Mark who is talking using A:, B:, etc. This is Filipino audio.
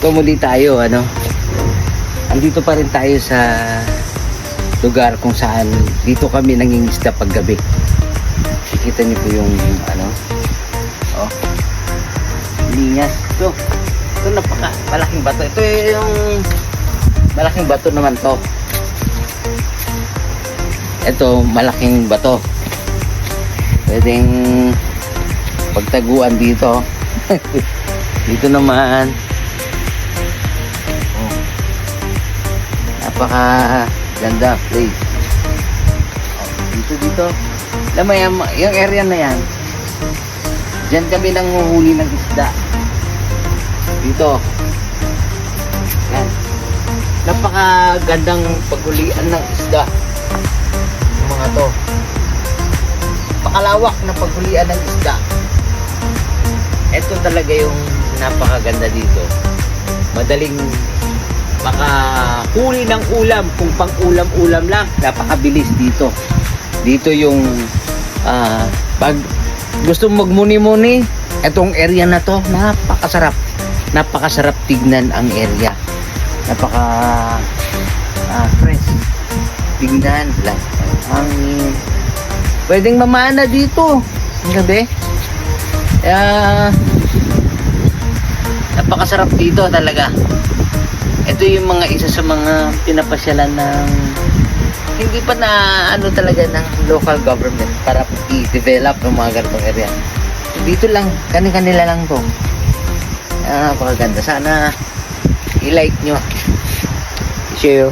A: So muli tayo, andito pa rin tayo sa lugar kung saan dito kami nangingisda paggabi. Nakikita niyo po yung linyas. Ito malaking bato. Ito yung malaking bato naman to. Ito malaking bato. Pwedeng pagtaguan dito. Dito naman napaka ganda place. Dito alam mo yung area na yan, dyan kami nanguhuli ng isda dito. Yan, napaka gandang paghulian ng isda yung mga to. Pakalawak na paghulian ng isda. Ito talaga yung napakaganda dito. Madaling makahuli ng ulam. Kung pang ulam-ulam lang, napakabilis dito. Dito yung pag gusto magmuni-muni, itong area na to, napakasarap. Napakasarap tignan ang area. Napaka fresh tignan lang. Hangin. Pwedeng mamana dito ang gabi. Napakasarap dito talaga. Ito yung mga isa sa mga pinapasyalan ng hindi pa na talaga ng local government para i-develop ng mga ganitong area. Dito lang, kanila lang to. Napakaganda. Sana i-like nyo, i-share.